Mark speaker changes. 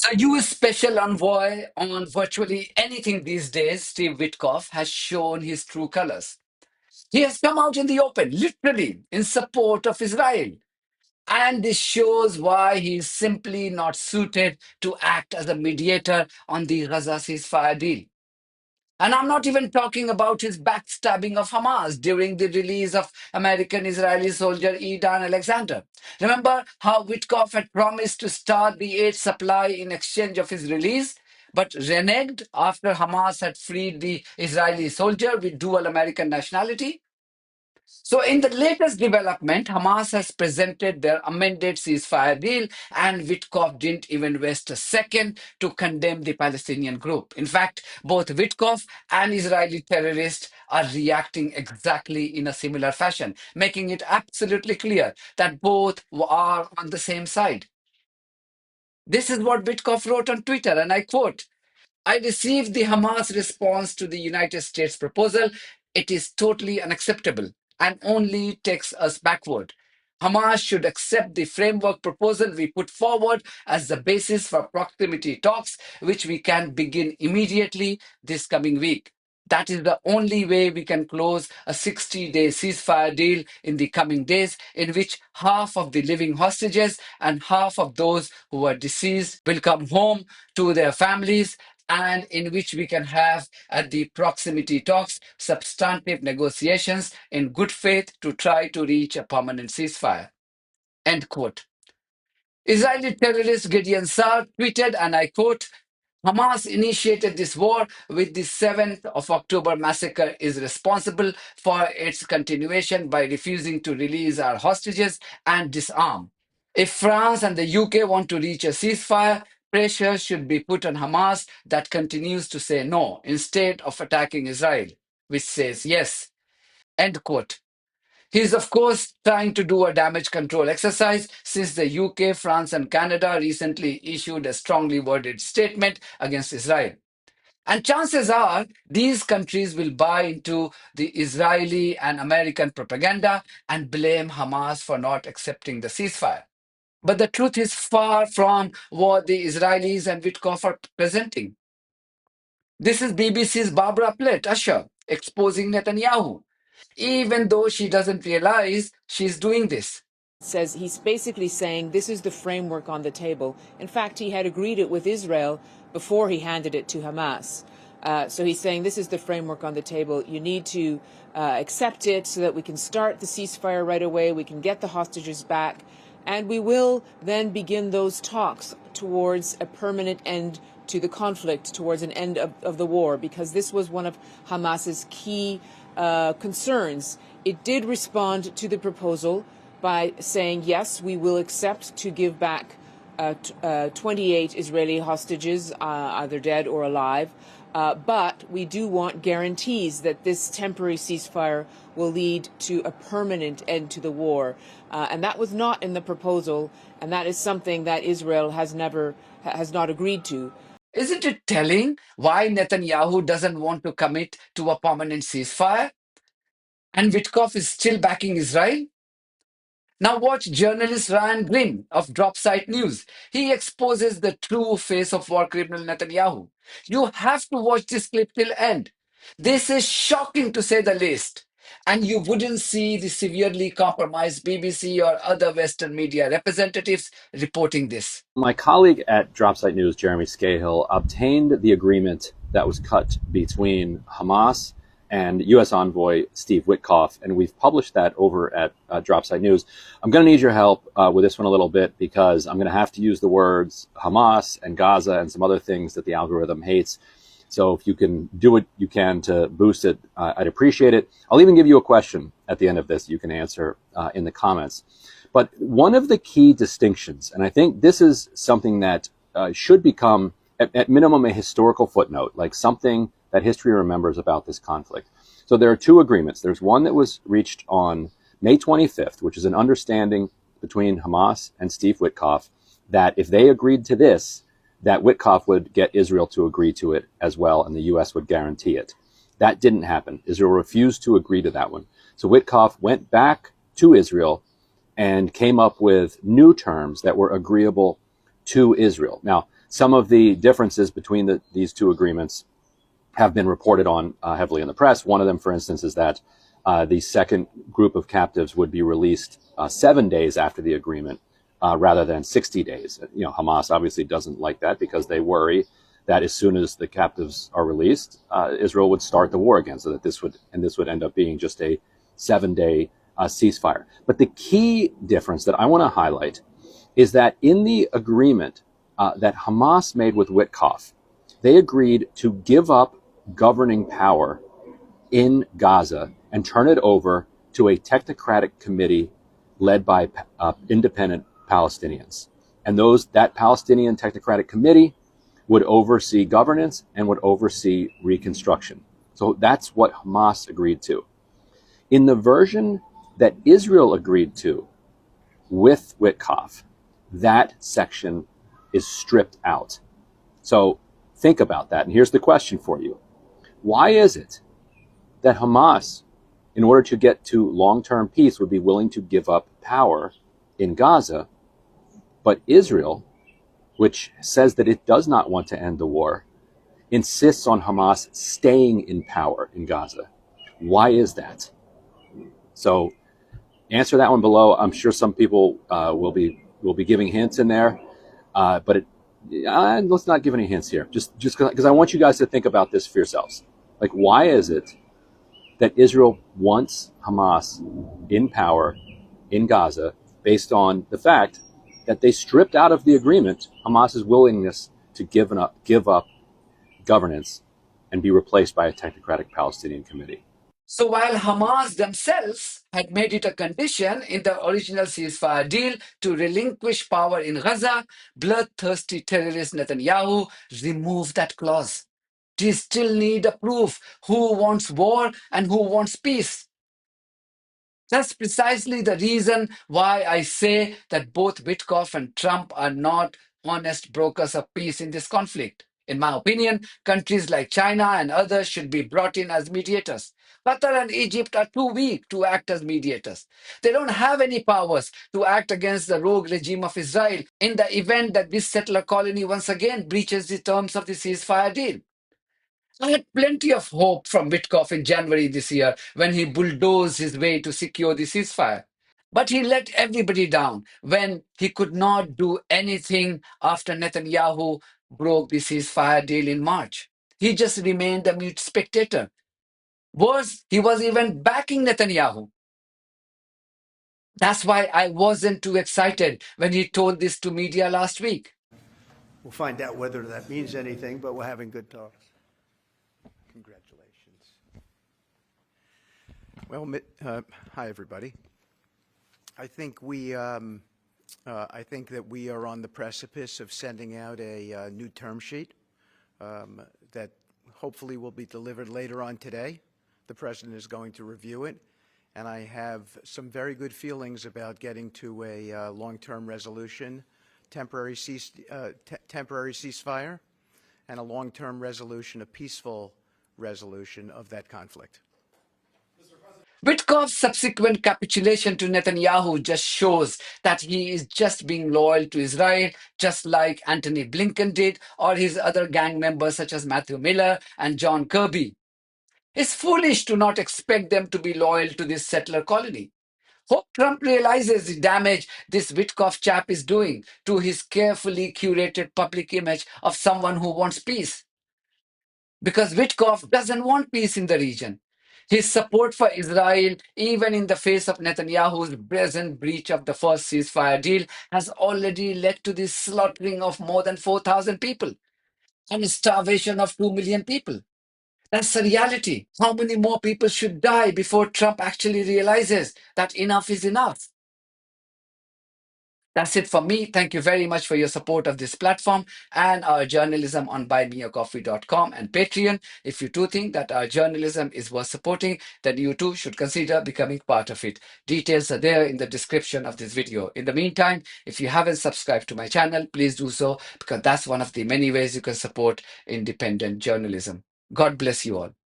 Speaker 1: So, U.S. Special Envoy on virtually anything these days, Steve Witkoff, has shown his true colors. He has come out in the open, literally, in support of Israel. And this shows why he is simply not suited to act as a mediator on the Gaza ceasefire deal. And I'm not even talking about his backstabbing of Hamas during the release of American Israeli soldier Edan Alexander. Remember how Witkoff had promised to start the aid supply in exchange of his release, but reneged after Hamas had freed the Israeli soldier with dual American nationality? So, in the latest development, Hamas has presented their amended ceasefire deal, and Witkoff didn't even waste a second to condemn the Palestinian group. In fact, both Witkoff and Israeli terrorists are reacting exactly in a similar fashion, making it absolutely clear that both are on the same side. This is what Witkoff wrote on Twitter, and I quote, I received the Hamas response to the United States proposal. It is totally unacceptable and only takes us backward. Hamas should accept the framework proposal we put forward as the basis for proximity talks, which we can begin immediately this coming week. That is the only way we can close a 60-day ceasefire deal in the coming days, in which half of the living hostages and half of those who are deceased will come home to their families, and in which we can have at the proximity talks substantive negotiations in good faith to try to reach a permanent ceasefire. End quote. Israeli terrorist Gideon Saar tweeted, and I quote, Hamas initiated this war with the 7th of October massacre is responsible for its continuation by refusing to release our hostages and disarm. If France and the UK want to reach a ceasefire, pressure should be put on Hamas that continues to say no instead of attacking Israel, which says yes. End quote. He is, of course, trying to do a damage control exercise since the UK, France, and Canada recently issued a strongly worded statement against Israel. And chances are these countries will buy into the Israeli and American propaganda and blame Hamas for not accepting the ceasefire. But the truth is far from what the Israelis and Witkoff are presenting. This is BBC's Barbara Usher exposing Netanyahu, even though she doesn't realize she's doing this.
Speaker 2: Says he's basically saying this is the framework on the table. In fact, he had agreed it with Israel before he handed it to Hamas. So he's saying this is the framework on the table. You need to accept it so that we can start the ceasefire right away. We can get the hostages back. And we will then begin those talks towards a permanent end to the conflict, towards an end of the war, because this was one of Hamas's key concerns. It did respond to the proposal by saying, yes, we will accept to give back 28 Israeli hostages, either dead or alive. But we do want guarantees that this temporary ceasefire will lead to a permanent end to the war. And that was not in the proposal, and that is something that Israel has not agreed to.
Speaker 1: Isn't it telling why Netanyahu doesn't want to commit to a permanent ceasefire? And Witkoff is still backing Israel? Now watch journalist Ryan Glynn of Dropsite News. He exposes the true face of war criminal Netanyahu. You have to watch this clip till end. This is shocking to say the least. And you wouldn't see the severely compromised BBC or other Western media representatives reporting this.
Speaker 3: My colleague at Dropsite News, Jeremy Scahill, obtained the agreement that was cut between Hamas and U.S. envoy Steve Witkoff, and we've published that over at Dropsite News. I'm going to need your help with this one a little bit, because I'm going to have to use the words Hamas and Gaza and some other things that the algorithm hates. So if you can do what you can to boost it, I'd appreciate it. I'll even give you a question at the end of this you can answer in the comments. But one of the key distinctions, and I think this is something that should become, at minimum, a historical footnote, like something that history remembers about this conflict. So there are two agreements. There's one that was reached on May 25th, which is an understanding between Hamas and Steve Witkoff that if they agreed to this, that Witkoff would get Israel to agree to it as well, and the U.S. would guarantee it. That didn't happen. Israel refused to agree to that one. So Witkoff went back to Israel and came up with new terms that were agreeable to Israel. Now, Some of the differences between these two agreements have been reported on heavily in the press. One of them, for instance, is that the second group of captives would be released 7 days after the agreement rather than 60 days. Hamas obviously doesn't like that because they worry that as soon as the captives are released, Israel would start the war again, so that this would end up being just a 7-day ceasefire. But the key difference that I want to highlight is that in the agreement that Hamas made with Witkoff, they agreed to give up governing power in Gaza and turn it over to a technocratic committee led by independent Palestinians. And that Palestinian technocratic committee would oversee governance and would oversee reconstruction. So that's what Hamas agreed to. In the version that Israel agreed to with Witkoff, that section is stripped out. So think about that. And here's the question for you. Why is it that Hamas, in order to get to long-term peace, would be willing to give up power in Gaza, but Israel, which says that it does not want to end the war, insists on Hamas staying in power in Gaza? Why is that? So answer that one below. I'm sure some people will be giving hints in there, but let's not give any hints here. Just because I want you guys to think about this for yourselves. Like, why is it that Israel wants Hamas in power in Gaza based on the fact that they stripped out of the agreement Hamas's willingness to give up governance and be replaced by a technocratic Palestinian committee?
Speaker 1: So while Hamas themselves had made it a condition in the original ceasefire deal to relinquish power in Gaza, bloodthirsty terrorist Netanyahu removed that clause. We still need a proof who wants war and who wants peace. That's precisely the reason why I say that both Witkoff and Trump are not honest brokers of peace in this conflict. In my opinion, countries like China and others should be brought in as mediators. Qatar and Egypt are too weak to act as mediators. They don't have any powers to act against the rogue regime of Israel in the event that this settler colony once again breaches the terms of the ceasefire deal. I had plenty of hope from Witkoff in January this year when he bulldozed his way to secure the ceasefire. But he let everybody down when he could not do anything after Netanyahu broke the ceasefire deal in March. He just remained a mute spectator. Worse, he was even backing Netanyahu. That's why I wasn't too excited when he told this to media last week.
Speaker 4: We'll find out whether that means anything, but we're having good talks. Congratulations.
Speaker 5: Well, hi everybody. I think that we are on the precipice of sending out a new term sheet that hopefully will be delivered later on today. The President is going to review it, and I have some very good feelings about getting to a long-term resolution, temporary ceasefire, and a long-term resolution, a peaceful resolution of that conflict.
Speaker 1: Witkoff's subsequent capitulation to Netanyahu just shows that he is just being loyal to Israel, just like Antony Blinken did, or his other gang members such as Matthew Miller and John Kirby. It's foolish to not expect them to be loyal to this settler colony. Hope Trump realizes the damage this Witkoff chap is doing to his carefully curated public image of someone who wants peace. Because Witkoff doesn't want peace in the region. His support for Israel, even in the face of Netanyahu's brazen breach of the first ceasefire deal, has already led to the slaughtering of more than 4,000 people and starvation of 2 million people. That's the reality. How many more people should die before Trump actually realizes that enough is enough? That's it for me. Thank you very much for your support of this platform and our journalism on buymeacoffee.com and Patreon. If you too think that our journalism is worth supporting, then you too should consider becoming part of it. Details are there in the description of this video. In the meantime, if you haven't subscribed to my channel, please do so, because that's one of the many ways you can support independent journalism. God bless you all.